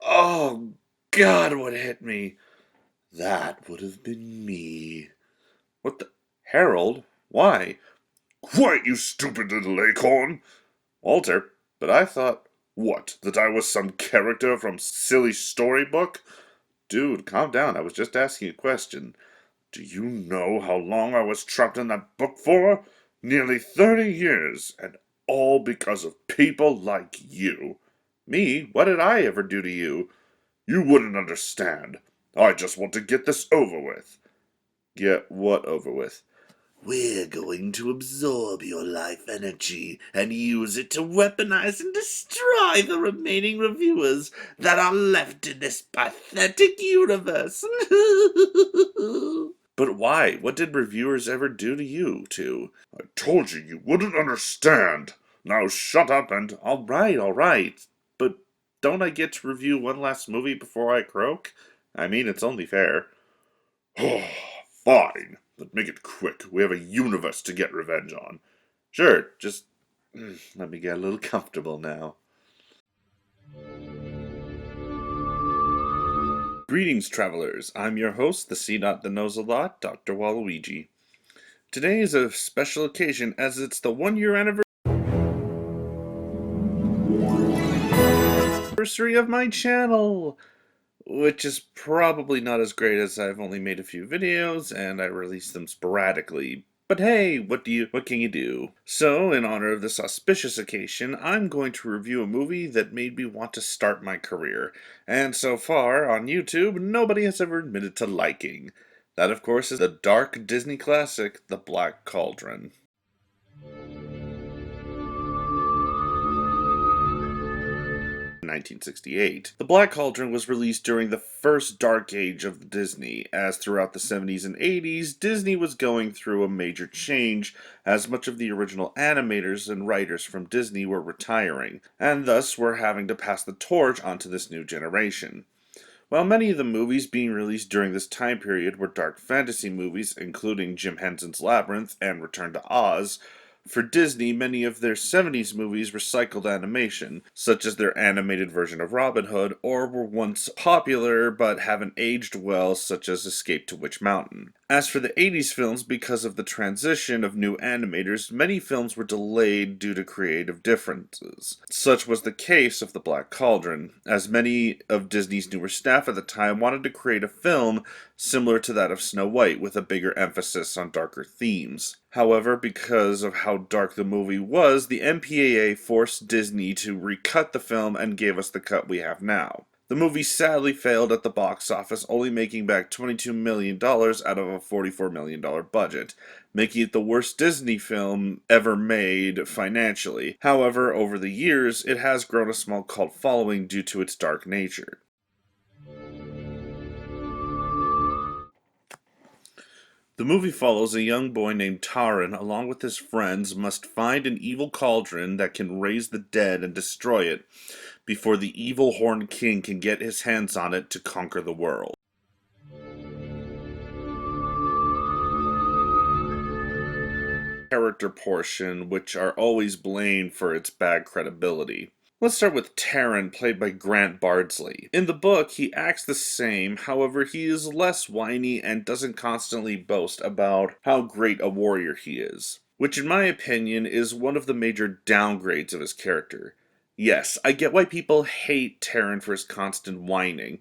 Oh, God, what hit me? That would have been me. What the? Harold? Why? Quiet, you stupid little acorn! Walter, but I thought. What, that I was some character from silly storybook? Dude, calm down. I was just asking a question. Do you know how long I was trapped in that book for? Nearly 30 years, and all because of people like you. Me? What did I ever do to you? You wouldn't understand. I just want to get this over with. Get what over with? We're going to absorb your life energy and use it to weaponize and destroy the remaining reviewers that are left in this pathetic universe. But why? What did reviewers ever do to you, two? I told you you wouldn't understand. Now shut up and... All right. But don't I get to review one last movie before I croak? I mean, it's only fair. Fine, but make it quick. We have a universe to get revenge on. Sure, just let me get a little comfortable now. Greetings, travelers. I'm your host, the See Not, the Knows a Lot, Dr. Waluigi. Today is a special occasion as it's the 1 year anniversary of my channel, which is probably not as great as I've only made a few videos and I release them sporadically. But hey, what can you do? So, in honor of this auspicious occasion, I'm going to review a movie that made me want to start my career. And so far, on YouTube, nobody has ever admitted to liking. That, of course, is the dark Disney classic, The Black Cauldron. 1968. The Black Cauldron was released during the first dark age of Disney, as throughout the 70s and 80s, Disney was going through a major change, as much of the original animators and writers from Disney were retiring, and thus were having to pass the torch onto this new generation. While many of the movies being released during this time period were dark fantasy movies, including Jim Henson's Labyrinth and Return to Oz, for Disney, many of their 70s movies recycled animation, such as their animated version of Robin Hood, or were once popular but haven't aged well, such as Escape to Witch Mountain. As for the 80s films, because of the transition of new animators, many films were delayed due to creative differences. Such was the case of The Black Cauldron, as many of Disney's newer staff at the time wanted to create a film similar to that of Snow White, with a bigger emphasis on darker themes. However, because of how dark the movie was, the MPAA forced Disney to recut the film and gave us the cut we have now. The movie sadly failed at the box office, only making back $22 million out of a $44 million budget, making it the worst Disney film ever made financially. However, over the years, it has grown a small cult following due to its dark nature. The movie follows a young boy named Taran, along with his friends, must find an evil cauldron that can raise the dead and destroy it before the evil Horned King can get his hands on it to conquer the world. Character portion, which are always blamed for its bad credibility. Let's start with Taran, played by Grant Bardsley. In the book, he acts the same, however, he is less whiny and doesn't constantly boast about how great a warrior he is, which in my opinion is one of the major downgrades of his character. Yes, I get why people hate Taran for his constant whining,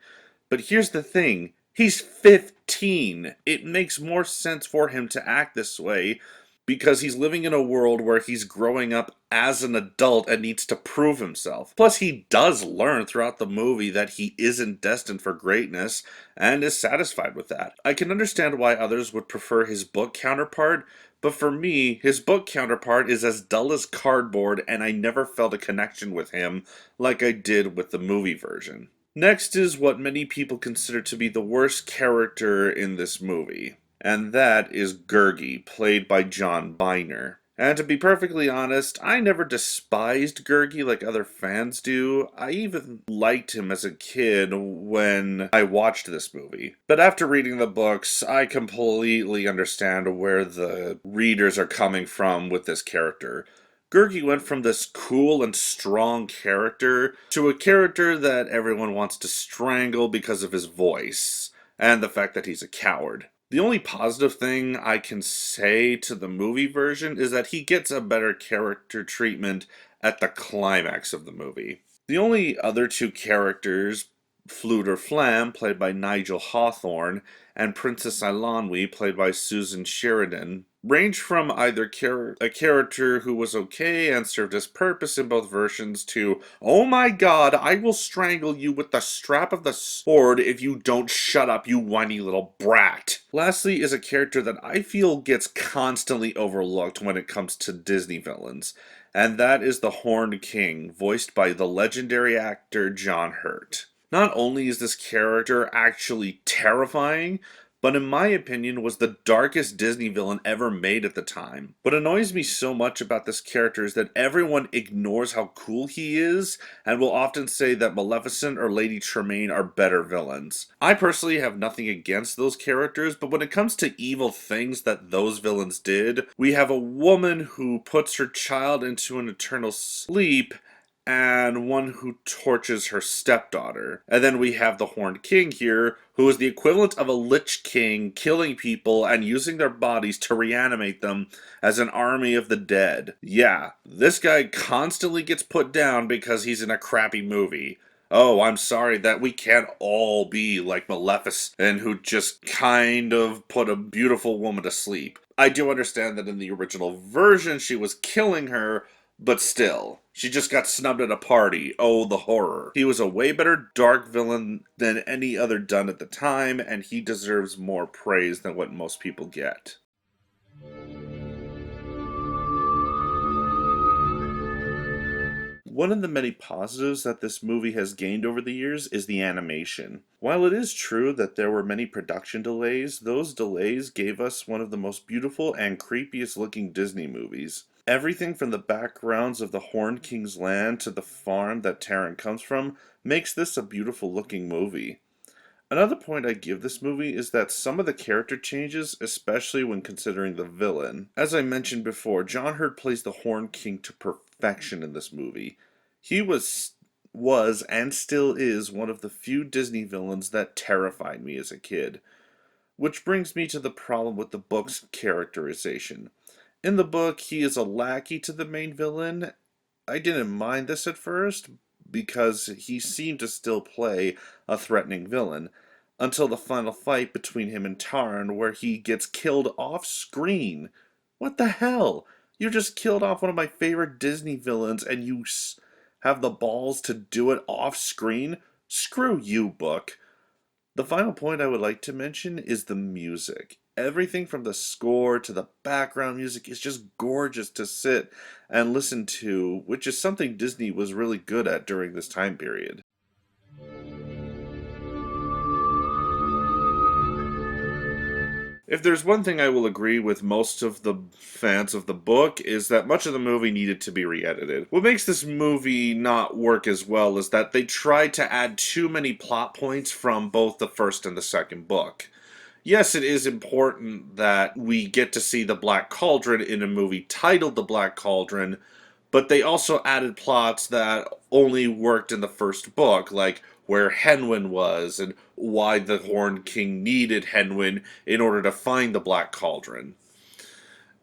but here's the thing, he's 15! It makes more sense for him to act this way because he's living in a world where he's growing up as an adult and needs to prove himself. Plus, he does learn throughout the movie that he isn't destined for greatness and is satisfied with that. I can understand why others would prefer his book counterpart, but for me, his book counterpart is as dull as cardboard and I never felt a connection with him like I did with the movie version. Next is what many people consider to be the worst character in this movie, and that is Gurgi, played by John Byner. And to be perfectly honest, I never despised Gurgi like other fans do. I even liked him as a kid when I watched this movie. But after reading the books, I completely understand where the readers are coming from with this character. Gurgi went from this cool and strong character to a character that everyone wants to strangle because of his voice and the fact that he's a coward. The only positive thing I can say to the movie version is that he gets a better character treatment at the climax of the movie. The only other two characters, Flute or Flam, played by Nigel Hawthorne, and Princess Ilanwi, played by Susan Sheridan, range from either a character who was okay and served his purpose in both versions to, oh my god, I will strangle you with the strap of the sword if you don't shut up, you whiny little brat. Lastly is a character that I feel gets constantly overlooked when it comes to Disney villains, and that is the Horned King, voiced by the legendary actor John Hurt. Not only is this character actually terrifying, but in my opinion was the darkest Disney villain ever made at the time. What annoys me so much about this character is that everyone ignores how cool he is, and will often say that Maleficent or Lady Tremaine are better villains. I personally have nothing against those characters, but when it comes to evil things that those villains did, we have a woman who puts her child into an eternal sleep, and one who tortures her stepdaughter. And then we have the Horned King here, who is the equivalent of a Lich King killing people and using their bodies to reanimate them as an army of the dead. Yeah, this guy constantly gets put down because he's in a crappy movie. Oh, I'm sorry that we can't all be like Maleficent, who just kind of put a beautiful woman to sleep. I do understand that in the original version she was killing her, but still, she just got snubbed at a party. Oh, the horror. He was a way better dark villain than any other done at the time, and he deserves more praise than what most people get. One of the many positives that this movie has gained over the years is the animation. While it is true that there were many production delays, those delays gave us one of the most beautiful and creepiest looking Disney movies. Everything from the backgrounds of the Horned King's land to the farm that Taran comes from makes this a beautiful looking movie. Another point I give this movie is that some of the character changes, especially when considering the villain. As I mentioned before, John Hurt plays the Horned King to perfection in this movie. He was and still is one of the few Disney villains that terrified me as a kid. Which brings me to the problem with the book's characterization. In the book, he is a lackey to the main villain. I didn't mind this at first, because he seemed to still play a threatening villain, until the final fight between him and Tarn, where he gets killed off screen. What the hell? You just killed off one of my favorite Disney villains, and you have the balls to do it off screen? Screw you, book. The final point I would like to mention is the music. Everything from the score to the background music is just gorgeous to sit and listen to, which is something Disney was really good at during this time period. If there's one thing I will agree with most of the fans of the book is that much of the movie needed to be re-edited. What makes this movie not work as well is that they tried to add too many plot points from both the first and the second book. Yes, it is important that we get to see the Black Cauldron in a movie titled The Black Cauldron, but they also added plots that only worked in the first book, like where Henwin was and why the Horned King needed Henwin in order to find the Black Cauldron.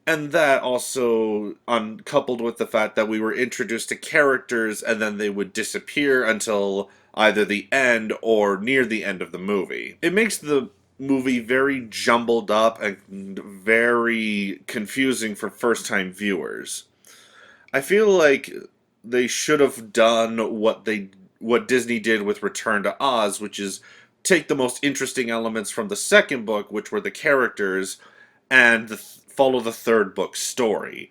And that also, uncoupled with the fact that we were introduced to characters and then they would disappear until either the end or near the end of the movie. It makes the movie very jumbled up and very confusing for first-time viewers. I feel like they should have done what Disney did with Return to Oz, which is take the most interesting elements from the second book, which were the characters, and follow the third book's story.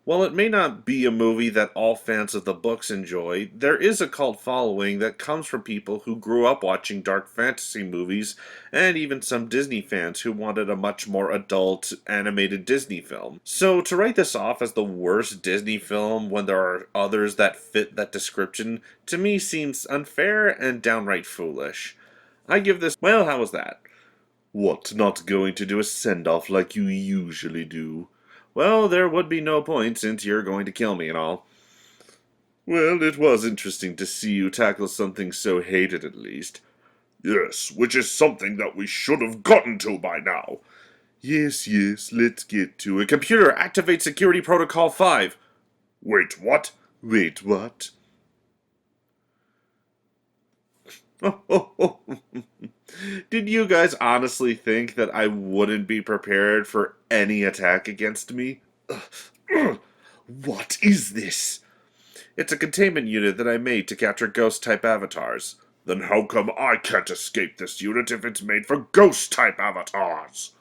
While it may not be a movie that all fans of the books enjoy, there is a cult following that comes from people who grew up watching dark fantasy movies, and even some Disney fans who wanted a much more adult, animated Disney film. So to write this off as the worst Disney film when there are others that fit that description, to me seems unfair and downright foolish. I give this, well, how was that? What, not going to do a send-off like you usually do? Well, there would be no point since you're going to kill me and all. Well, it was interesting to see you tackle something so hated at least. Yes, which is something that we should have gotten to by now. Yes, let's get to it. Computer, activate Security Protocol 5. Wait, what? Wait, what? Did you guys honestly think that I wouldn't be prepared for any attack against me? What is this? It's a containment unit that I made to capture ghost-type avatars. Then how come I can't escape this unit if it's made for ghost-type avatars?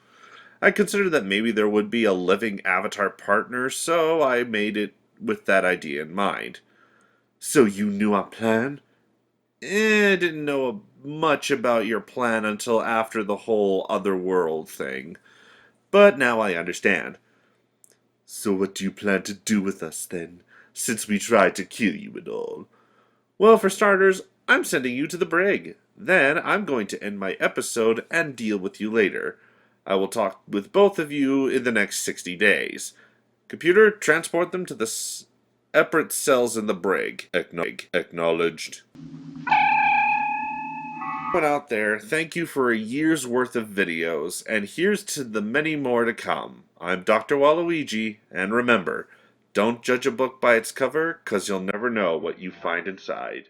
I considered that maybe there would be a living avatar partner, so I made it with that idea in mind. So you knew our plan? Didn't know much about your plan until after the whole otherworld thing. But now I understand. So what do you plan to do with us then, since we tried to kill you and all? Well, for starters, I'm sending you to the brig. Then I'm going to end my episode and deal with you later. I will talk with both of you in the next 60 days. Computer, transport them to the separate cells in the brig. Acknowledged. Everyone out there, thank you for a year's worth of videos, and here's to the many more to come. I'm Dr. Waluigi, and remember, don't judge a book by its cover, 'cause you'll never know what you find inside.